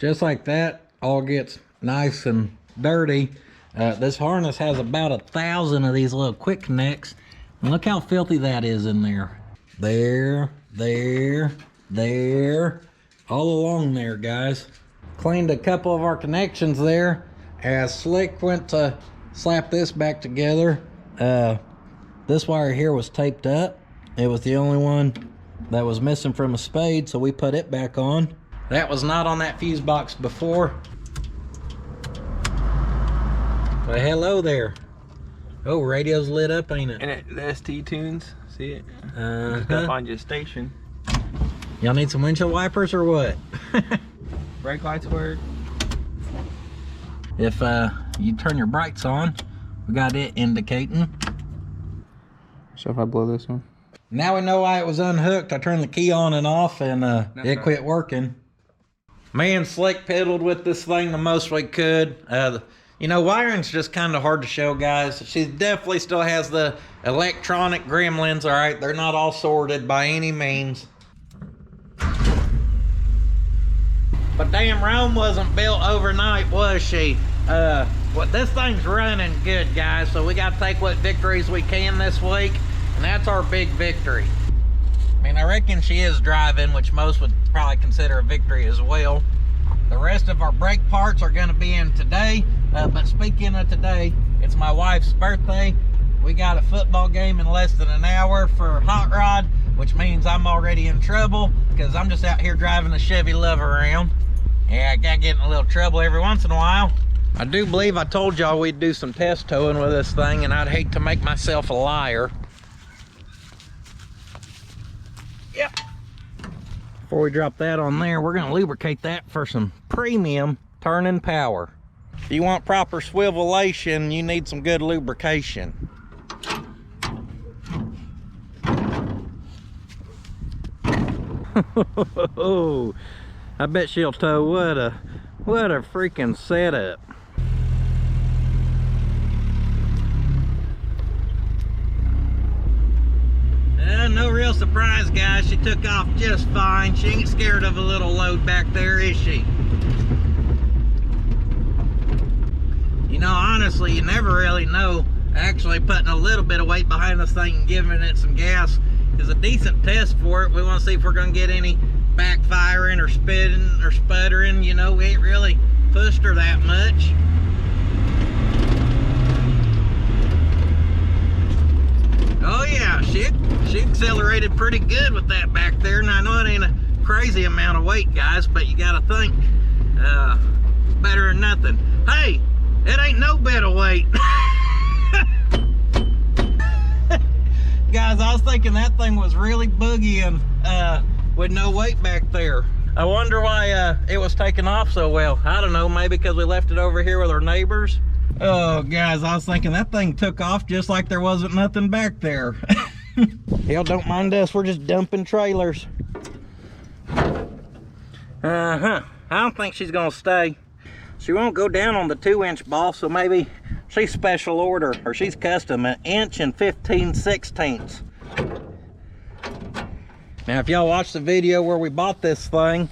just like that, all gets nice and dirty. This harness has about 1,000 of these little quick connects. And look how filthy that is in there. There, all along there, guys. Cleaned a couple of our connections there as Slick went to slap this back together. This wire here was taped up. It was the only one that was missing from a spade, so we put it back on. That was not on that fuse box before. Well, hello there. Oh, radio's lit up, ain't it? And the ST tunes, see it? Just gotta find your station. Y'all need some windshield wipers or what? Brake lights work. If you turn your brights on, we got it indicating. So if I blow this one? Now we know why it was unhooked. I turned the key on and off and it quit working. Me and Slick piddled with this thing the most we could. You know, wiring's just kind of hard to show, guys. She definitely still has the electronic gremlins, all right? They're not all sorted by any means. But damn, Rome wasn't built overnight, was she? Well, this thing's running good, guys, so we got to take what victories we can this week, and that's our big victory. I mean, I reckon she is driving, which most would probably consider a victory as well. The rest of our brake parts are going to be in today. But speaking of today, it's my wife's birthday. We got a football game in less than an hour for Hot Rod, which means I'm already in trouble because I'm just out here driving a Chevy LUV around. Yeah, I got to get in a little trouble every once in a while. I do believe I told y'all we'd do some test towing with this thing, and I'd hate to make myself a liar. Yep. Before we drop that on there, we're going to lubricate that for some premium turning power. If you want proper swivelation, you need some good lubrication. I bet she'll tow. What a freaking setup. No real surprise, guys. She took off just fine. She ain't scared of a little load back there, is she? You know, honestly, you never really know. Actually putting a little bit of weight behind this thing and giving it some gas is a decent test for it. We want to see if we're going to get any backfiring or spitting or sputtering. You know, we ain't really pushed her that much. Oh yeah, she accelerated pretty good with that back there. And I know it ain't a crazy amount of weight, guys, but you got to think better than nothing. Hey, it ain't no bit of weight. Guys, I was thinking that thing was really boogieing with no weight back there. I wonder why it was taking off so well. I don't know, maybe because we left it over here with our neighbors. Oh, guys, I was thinking that thing took off just like there wasn't nothing back there. Hell, don't mind us. We're just dumping trailers. I don't think she's going to stay. She won't go down on the 2-inch ball, so maybe she's special order, or she's custom, 1 inch and 15/16. Now, if y'all watched the video where we bought this thing,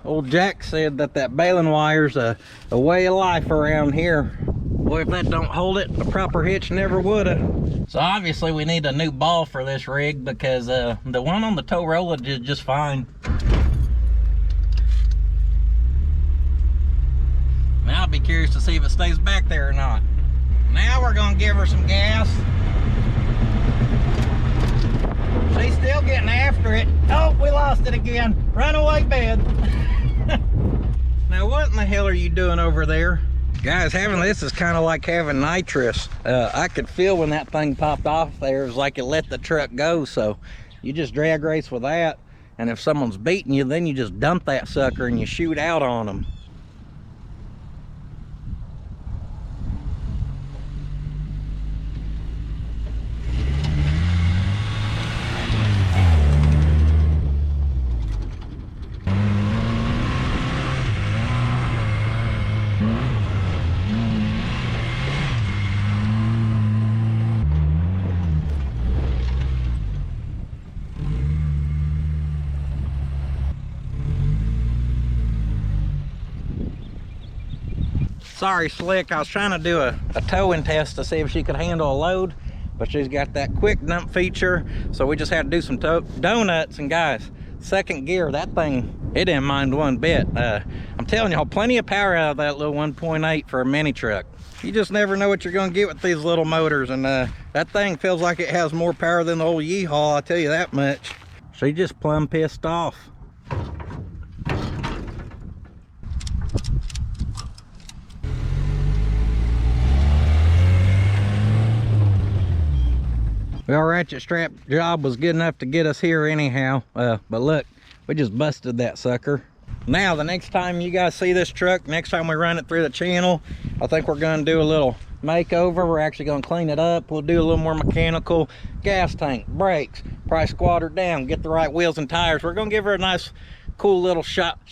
old Jack said that baling wire's a way of life around here. Boy, if that don't hold it, a proper hitch never woulda. So obviously we need a new ball for this rig because the one on the tow roller did just fine. Now I'll be curious to see if it stays back there or not. Now we're gonna give her some gas. She's still getting after it. Oh, we lost it again. Runaway bed. Now what in the hell are you doing over there? Guys, having this is kind of like having nitrous. I could feel when that thing popped off there, it was like it let the truck go. So you just drag race with that. And if someone's beating you, then you just dump that sucker and you shoot out on them. Sorry, Slick. I was trying to do a towing test to see if she could handle a load, but she's got that quick dump feature, so we just had to do some donuts. And guys, second gear, that thing, it didn't mind one bit. I'm telling y'all, plenty of power out of that little 1.8 for a mini truck. You just never know what you're gonna get with these little motors, and that thing feels like it has more power than the old Yeehaw, I'll tell you that much. She just plumb pissed off. Well, ratchet strap job was good enough to get us here anyhow, but look, we just busted that sucker. Now, the next time you guys see this truck, next time we run it through the channel, I think we're gonna do a little makeover. We're actually gonna clean it up. We'll do a little more mechanical, gas tank, brakes, probably squat her down, get the right wheels and tires. We're gonna give her a nice, cool little shop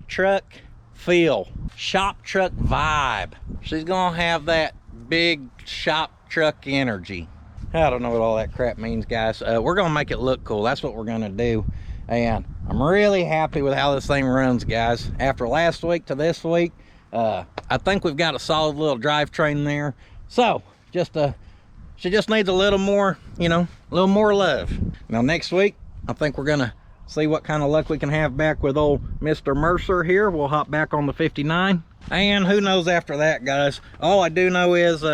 truck feel, shop truck vibe. She's gonna have that big shop truck energy. I don't know what all that crap means, guys. We're gonna make it look cool. That's what we're gonna do. And I'm really happy with how this thing runs, guys. After last week to this week, I think we've got a solid little drivetrain there. So she just needs a little more, you know, a little more love. Now next week, I think we're gonna see what kind of luck we can have back with old Mr. Mercer here. We'll hop back on the 59. And who knows after that, guys. All I do know is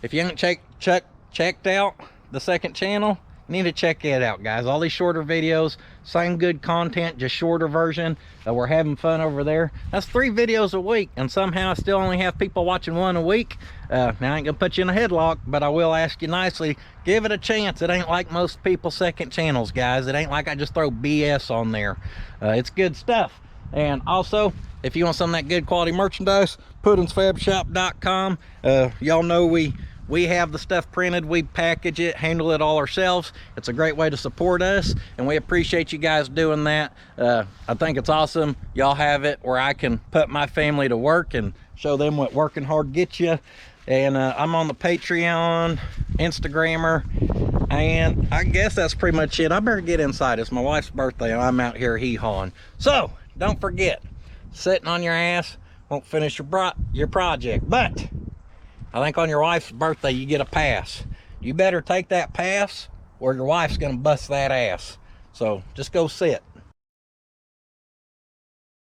if you haven't checked out the second channel, you need to check it out, guys. All these shorter videos, same good content, just shorter version. We're having fun over there. That's 3 videos a week, and somehow I still only have people watching 1 a week. Now I ain't gonna put you in a headlock, but I will ask you nicely, give it a chance. It ain't like most people's second channels, guys. It ain't like I just throw BS on there. It's good stuff. And also, if you want some of that good quality merchandise, puddins.fab.shop.com. Y'all know we have the stuff printed, we package it, handle it all ourselves. It's a great way to support us, and we appreciate you guys doing that. I think it's awesome y'all have it where I can put my family to work and show them what working hard gets you. And I'm on the Patreon, Instagrammer, and I guess that's pretty much it. I better get inside. It's my wife's birthday and I'm out here hee-hawing. So don't forget, sitting on your ass won't finish your project, but I think on your wife's birthday, you get a pass. You better take that pass or your wife's gonna bust that ass. So just go sit.